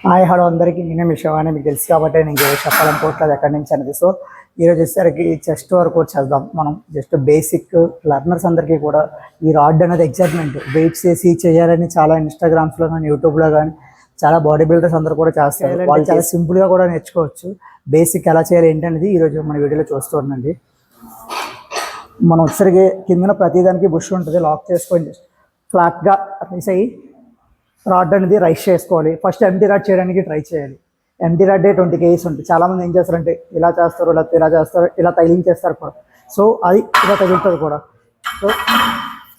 Hi hello అందరికీ, నేనే మీ శివాని. మీకు తెలుసు కాబట్టి నేను చెప్పాలనుకోవట్లేదు ఎక్కడి నుంచి అనేది. సో ఈరోజు వచ్చేసరికి చెస్ట్ వర్క్ చేద్దాం మనం. జస్ట్ బేసిక్ లర్నర్స్ అందరికీ కూడా ఈ రాడ్ అనేది ఎగ్జైట్మెంట్, వెయిట్స్ వేసి చేయాలని చాలా ఇన్స్టాగ్రామ్స్లో కానీ యూట్యూబ్లో కానీ చాలా బాడీ బిల్డర్స్ అందరూ కూడా చేస్తారు. వాళ్ళు చాలా సింపుల్గా కూడా నేర్చుకోవచ్చు. బేసిక్ ఎలా చేయాలి ఏంటనేది ఈరోజు మన వీడియోలో చూస్తూ ఉండండి. మనం వచ్చేసరికి కిందన ప్రతిదానికి బుష్ ఉంటుంది, లాక్ చేసుకొని ఫ్లాట్గా రైస్ అయ్యి రాడ్ అనేది రైస్ చేసుకోవాలి. ఫస్ట్ ఎంటీ రాడ్ చేయడానికి ట్రై చేయాలి. ఎంటీ రాడ్ 20 kgs ఉంటుంది. చాలామంది ఏం చేస్తారంటే ఇలా చేస్తారు, లేకపోతే ఇలా చేస్తారు, ఇలా తగిలించేస్తారు కూడా. సో అది ఇలా తగులుతుంది కూడా. సో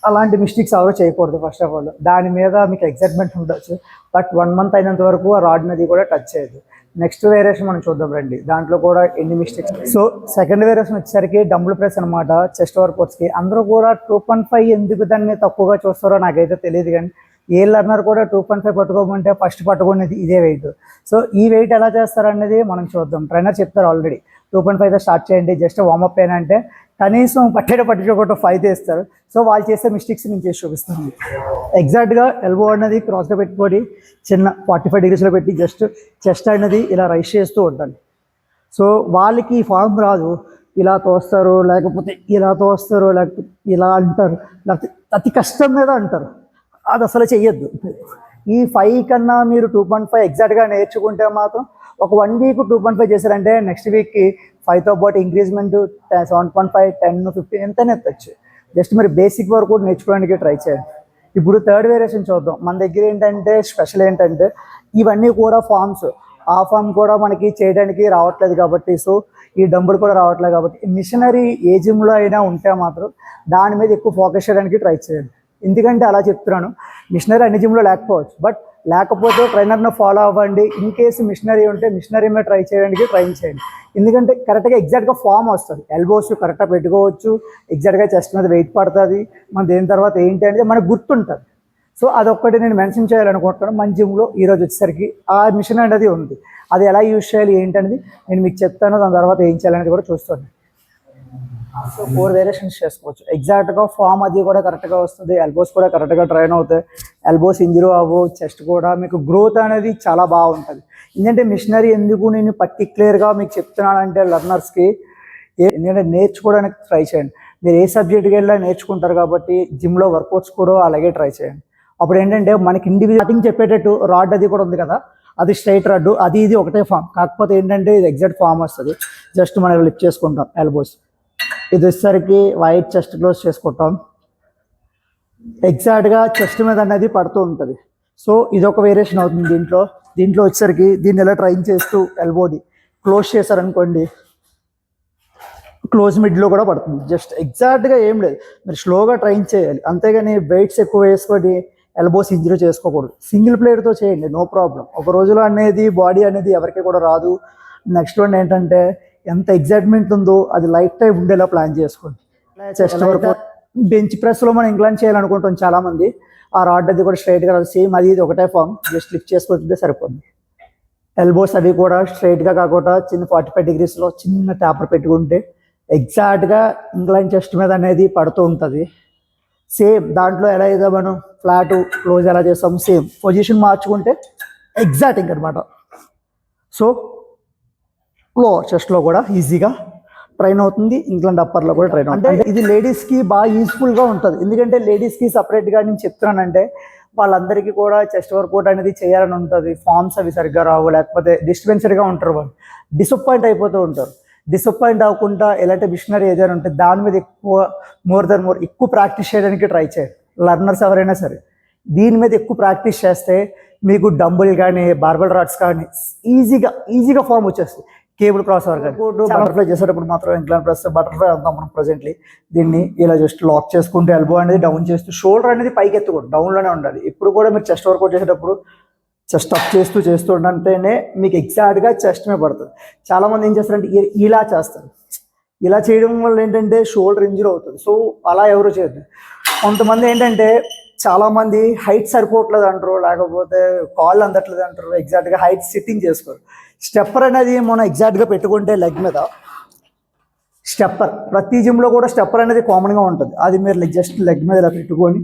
అలాంటి మిస్టేక్స్ ఎవరు చేయకూడదు. ఫస్ట్ ఆఫ్ ఆల్ దాని మీద మీకు ఎగ్జైట్మెంట్ ఉండొచ్చు, బట్ 1 month అయినంత వరకు ఆ రాడ్ అనేది కూడా టచ్ చేయదు. నెక్స్ట్ వేరియేషన్ మనం చూద్దాం రండి, దాంట్లో కూడా ఎన్ని మిస్టేక్స్. సో సెకండ్ వేరియేషన్ వచ్చేసరికి డంబుల్ ప్రెస్ అనమాట. చెస్ట్ వర్కౌట్స్కి అందరూ కూడా 2.5 ఎందుకు దాన్ని తక్కువగా చూస్తారో నాకైతే తెలియదు, కానీ ఏ లర్నర్ కూడా 2.5 పట్టుకోమంటే ఫస్ట్ పట్టుకునేది ఇదే వెయిట్. సో ఈ వెయిట్ ఎలా చేస్తారనేది మనం చూద్దాం. ట్రైనర్ చెప్తారు ఆల్రెడీ 2.5తో స్టార్ట్ చేయండి, జస్ట్ వార్మప్ అంటే కనీసం పట్టుకోకుండా 5 తీస్తారు. సో వాళ్ళు చేసే మిస్టేక్స్ నేను చేసి చూపిస్తాను. ఎగ్జాక్ట్గా ఎల్బో అనేది క్రాస్గా పెట్టుకొని చిన్న 45 degreesలో పెట్టి జస్ట్ చెస్ట్ అనేది ఇలా రైస్ చేస్తూ ఉంటాను. సో వాళ్ళకి ఈ ఫామ్ రాదు, ఇలా తోస్తారు, లేకపోతే ఇలా తోస్తారు, లేకపోతే ఇలా అంటారు, లేకపోతే అతి కష్టం మీద అంటారు. అది అసలు చెయ్యొద్దు. ఈ 5 కన్నా మీరు 2.5 ఎగ్జాక్ట్గా నేర్చుకుంటే మాత్రం ఒక 1 week 2.5 చేశారంటే నెక్స్ట్ వీక్కి 5తో పాటు ఇంక్రీజ్మెంట్ 7.5, 10, 15 ఎంతనే ఎత్తచ్చు. జస్ట్ మీరు బేసిక్ వరకు కూడా నేర్చుకోవడానికి ట్రై చేయండి. ఇప్పుడు థర్డ్ వేరియేషన్ చూద్దాం. మన దగ్గర ఏంటంటే స్పెషల్ ఏంటంటే ఇవన్నీ కూడా ఫామ్స్. ఆ ఫామ్ కూడా మనకి చేయడానికి రావట్లేదు కాబట్టి, సో ఈ డంబుల్ కూడా రావట్లేదు కాబట్టి మిషనరీ ఏ జిమ్లో అయినా ఉంటే మాత్రం దాని మీద ఎక్కువ ఫోకస్ చేయడానికి ట్రై చేయండి. ఎందుకంటే అలా చెప్తున్నాను, మిషనరీ అన్ని జిమ్లో లేకపోవచ్చు, బట్ లేకపోతే ట్రైనర్ను ఫాలో అవ్వండి. ఇన్ కేసు మిషనరీ ఉంటే మిషనరీ మీద ట్రై చేయడానికి ట్రై చేయండి. ఎందుకంటే కరెక్ట్గా ఎగ్జాక్ట్గా ఫామ్ వస్తుంది. ఎల్బోస్ కరెక్ట్గా పెట్టుకోవచ్చు, ఎగ్జాక్ట్గా చెస్ట్ మీద వెయిట్ పడుతుంది, మన దేని తర్వాత ఏంటి అనేది మనకు గుర్తుంటుంది. సో అదొక్కటి నేను మెన్షన్ చేయాలనుకుంటున్నాను. మన జిమ్లో ఈరోజు వచ్చేసరికి ఆ మిషన్ అనేది ఉంది. అది ఎలా యూజ్ చేయాలి ఏంటనేది నేను మీకు చెప్తాను. దాని తర్వాత ఏం చేయాలనేది కూడా చూస్తాను. సో 4 వేరియేషన్స్ చేసుకోవచ్చు. ఎగ్జాక్ట్గా ఫామ్ అది కూడా కరెక్ట్గా వస్తుంది, ఎల్బోస్ కూడా కరెక్ట్గా ట్రైన్ అవుతాయి, ఎల్బోస్ ఇంజరీ అవ్వవు, చెస్ట్ కూడా మీకు గ్రోత్ అనేది చాలా బాగుంటుంది. ఎందుకంటే మిషనరీ ఎందుకు నేను పర్టిక్యులర్గా మీకు చెప్తున్నానంటే లర్నర్స్కి ఎందుకంటే నేర్చుకోవడానికి ట్రై చేయండి. మీరు ఏ సబ్జెక్ట్కి వెళ్ళా నేర్చుకుంటారు కాబట్టి జిమ్లో వర్కౌట్స్ కూడా అలాగే ట్రై చేయండి. అప్పుడు ఏంటంటే మనకి ఇండివిజువల్ చెప్పేటట్టు రాడ్ అది కూడా ఉంది కదా, అది స్ట్రైట్ రాడ్, అది ఇది ఒకటే ఫామ్. కాకపోతే ఏంటంటే ఇది ఎగ్జాక్ట్ ఫామ్ వస్తుంది. జస్ట్ మనం లిఫ్ట్ చేసుకుంటాం ఎల్బోస్. ఇది వచ్చేసరికి వైట్ చెస్ట్ క్లోజ్ చేసుకుంటాం. ఎగ్జాక్ట్గా చెస్ట్ మీద అనేది పడుతూ ఉంటుంది. సో ఇదొక వేరియేషన్ అవుతుంది. దీంట్లో వచ్చేసరికి దీన్ని ఎలా ట్రైన్ చేస్తూ ఎల్బోని క్లోజ్ చేశారనుకోండి, క్లోజ్ మిడ్లో కూడా పడుతుంది. జస్ట్ ఎగ్జాక్ట్గా ఏం లేదు, మీరు స్లోగా ట్రైన్ చేయాలి, అంతేగాని వెయిట్స్ ఎక్కువ వేసుకొని ఎల్బోస్ ఇంజరీ చేసుకోకూడదు. సింగిల్ ప్లేయర్తో చేయండి, నో ప్రాబ్లం. ఒక రోజులో అనేది బాడీ అనేది ఎవరికి కూడా రాదు. నెక్స్ట్ వన్ ఏంటంటే ఎంత ఎగ్జైట్మెంట్ ఉందో అది లైఫ్ టైం ఉండేలా ప్లాన్ చేసుకోండి. చెస్ట్ వరకు బెంచ్ ప్రెస్లో మనం ఇంక్లైన్ చేయాలనుకుంటాం చాలామంది. ఆ రాడ్ అది కూడా స్ట్రైట్గా సేమ్ అది ఇది ఒకటే ఫామ్, జస్ట్ లిఫ్ట్ చేసుకుంటే సరిపోతుంది. ఎల్బోస్ అవి కూడా స్ట్రైట్గా కాకుండా చిన్న 45 degreesలో చిన్న ట్యాపర్ పెట్టుకుంటే ఎగ్జాక్ట్గా ఇంక్లైన్ చెస్ట్ మీద అనేది పడుతూ ఉంటుంది. సేమ్ దాంట్లో ఎలా అయితే మనం ఫ్లాట్ క్లోజ్ ఎలా చేస్తాం, సేమ్ పొజిషన్ మార్చుకుంటే ఎగ్జాక్ట్ ఇంకనమాట. సో లోవర్ చెస్ట్లో కూడా ఈజీగా ట్రైన్ అవుతుంది, ఇంక్లైన్ అప్పర్లో కూడా ట్రైన్ అవుతుంది. అంటే ఇది లేడీస్కి బాగా యూస్ఫుల్గా ఉంటుంది. ఎందుకంటే లేడీస్కి సపరేట్గా నేను చెప్తున్నానంటే వాళ్ళందరికీ కూడా చెస్ట్ వర్కౌట్ అనేది చేయాలని ఉంటుంది. ఫామ్స్ అవి సరిగ్గా రావు, లేకపోతే డిస్టర్బెన్స్డ్గా ఉంటారు, వాళ్ళు డిసప్పాయింట్ అయిపోతూ ఉంటారు. డిసప్పాయింట్ అవ్వకుండా ఎలాంటి మిషనరీ ఏదైనా ఉంటే దాని మీద ఎక్కువ ప్రాక్టీస్ చేయడానికి ట్రై చేయండి. లర్నర్స్ ఎవరైనా సరే దీని మీద ఎక్కువ ప్రాక్టీస్ చేస్తే మీకు డంబుల్ కానీ బార్బల్ రాడ్స్ కానీ ఈజీగా ఫామ్ వచ్చేస్తుంది. కేబుల్ క్రాస్ ఓవర్ కానీ బటర్ఫ్లై చేసేటప్పుడు మాత్రం ఇంక్లైన్ ప్రెస్ బటర్ఫ్లై అంటాం మనం ప్రజెంట్లీ. దీన్ని ఇలా జస్ట్ లాక్ చేసుకుంటే ఎల్బో అనేది డౌన్ చేస్తూ, షోల్డర్ అనేది పైకి ఎత్తకూడదు, డౌన్లోనే ఉండాలి. ఇప్పుడు కూడా మీరు చెస్ట్ వర్కౌట్ చేసేటప్పుడు చెస్ట్ అప్ చేస్తూ ఉంటేనే మీకు ఎగ్జాక్ట్గా చెస్ట్ మీద పడుతుంది. చాలామంది ఏం చేస్తారంటే ఇలా చేస్తారు. ఇలా చేయడం వల్ల ఏంటంటే షోల్డర్ ఇంజరీ అవుతుంది. సో అలా ఎవరు చేయొద్దు. కొంతమంది ఏంటంటే చాలామంది హైట్ సరిపోవట్లేదు అంటారు, లేకపోతే కాళ్ళు అందట్లేదు అంటారు, ఎగ్జాక్ట్గా హైట్ సిట్టింగ్ చేసుకోరు. స్టెప్పర్ అనేది మనం ఎగ్జాక్ట్గా పెట్టుకుంటే లెగ్ మీద స్టెప్పర్ ప్రతి జిమ్లో కూడా స్టెప్పర్ అనేది కామన్గా ఉంటుంది. అది మీరు జస్ట్ లెగ్ మీద ఇలా పెట్టుకొని,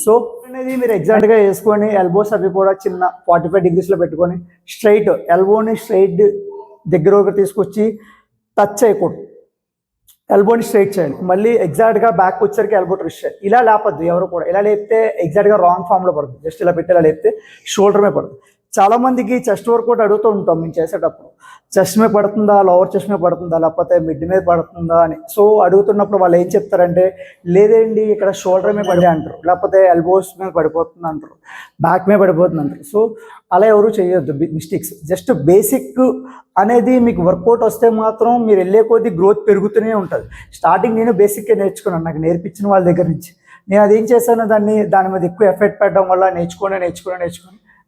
సో అనేది మీరు ఎగ్జాక్ట్గా వేసుకొని ఎల్బోస్ అవి కూడా చిన్న 45 డిగ్రీస్లో పెట్టుకొని స్ట్రైట్ ఎల్బోని స్ట్రైట్ దగ్గర తీసుకొచ్చి టచ్ చేయకూడదు. ఎల్బోని స్ట్రైట్ చేయాలి. మళ్ళీ ఎగ్జాక్ట్గా బ్యాక్ వచ్చరికి ఎల్బో ట్విస్ట్ చేయాలి. ఇలా లేపద్దు ఎవరు కూడా. ఇలా లేపితే ఎగ్జాక్ట్గా రాంగ్ ఫామ్లో పడుతుంది. జస్ట్ ఇలా పెట్టి ఇలా లేపితే షోల్డర్ మీద పడుతుంది. చాలా మందికి చెస్ట్ వర్కౌట్ అడుగుతూ ఉంటాం మేము చేసేటప్పుడు, చెస్ట్ మీద పడుతుందా, లోవర్ చెస్ట్ మీద పడుతుందా, లేకపోతే మిడ్ మీద పడుతుందా అని. సో అడుగుతున్నప్పుడు వాళ్ళు ఏం చెప్తారంటే, లేదండి ఇక్కడ షోల్డర్ మీద పడి అంటారు, లేకపోతే ఎల్బోస్ మీద పడిపోతుంది అంటారు, బ్యాక్ మీద పడిపోతుంది అంటారు. సో అలా ఎవరు చేయొద్దు మిస్టేక్స్. జస్ట్ బేసిక్ అనేది మీకు వర్కౌట్ వస్తే మాత్రం మీరు వెళ్ళే కొద్దీ గ్రోత్ పెరుగుతూనే ఉంటుంది. స్టార్టింగ్ నేను బేసిక్గా నేర్చుకున్నాను, నాకు నేర్పించిన వాళ్ళ దగ్గర నుంచి. నేను అదేం చేశాను, దాని మీద ఎక్కువ ఎఫెక్ట్ పెట్టడం వల్ల నేర్చుకొని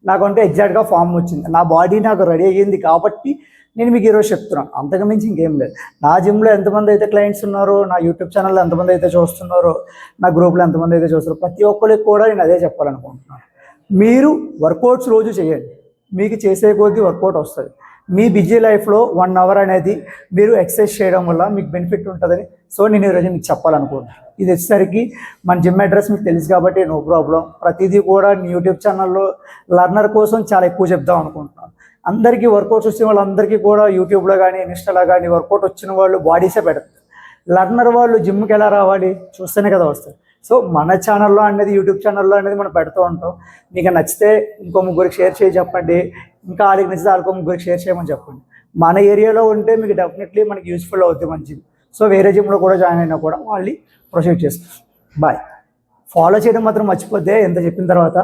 నాకంటే ఎగ్జాక్ట్గా ఫామ్ వచ్చింది. నా బాడీ నాకు రెడీ అయ్యింది కాబట్టి నేను మీకు ఈరోజు చెప్తున్నాను. అంతకుమించి ఇంకేం లేదు. నా జిమ్లో ఎంతమంది అయితే క్లయింట్స్ ఉన్నారో, నా యూట్యూబ్ ఛానల్లో ఎంతమంది అయితే చూస్తున్నారో, నా గ్రూప్లో ఎంతమంది అయితే చూస్తారో, ప్రతి ఒక్కరికి కూడా నేను అదే చెప్పాలనుకుంటున్నాను. మీరు వర్కౌట్స్ రోజు చేయండి, మీకు చేసే కొద్దీ వర్కౌట్ వస్తుంది. మీ బిజీ లైఫ్లో 1 అవర్ అనేది మీరు ఎక్సర్సైజ్ చేయడం వల్ల మీకు బెనిఫిట్ ఉంటుందని సో నేను ఈరోజు మీకు చెప్పాలనుకుంటున్నాను. ఇది వచ్చేసరికి మన జిమ్ అడ్రస్ మీకు తెలుసు కాబట్టి నో ప్రాబ్లం. ప్రతిదీ కూడా యూట్యూబ్ ఛానల్లో లర్నర్ కోసం చాలా ఎక్కువ చెప్దాం అనుకుంటున్నాను. అందరికీ వర్కౌట్స్ వచ్చిన వాళ్ళందరికీ కూడా యూట్యూబ్లో కానీ ఇన్స్టాలో కానీ వర్కౌట్ వచ్చిన వాళ్ళు బాడీసే పెడతారు. లర్నర్ వాళ్ళు జిమ్కి ఎలా రావాలి చూస్తేనే కదా వస్తారు. సో మన ఛానల్లో అనేది యూట్యూబ్ ఛానల్లో అనేది మనం పెడుతూ ఉంటాం. మీకు నచ్చితే ఇంకో ముగ్గురికి షేర్ చేసి చెప్పండి, ఇంకా వాళ్ళకి నచ్చితే వాళ్ళకో ముగ్గురికి షేర్ చేయమని చెప్పండి. మన ఏరియాలో ఉంటే మీకు డెఫినెట్లీ మనకి యూస్ఫుల్ అవుతుంది మన జిమ్. సో వేరే జిమ్లో కూడా జాయిన్ అయినా కూడా వాళ్ళు ప్రొసీడ్ చేస్తారు. బాయ్. ఫాలో చేయడం మాత్రం మర్చిపోతే ఎంత చెప్పిన తర్వాత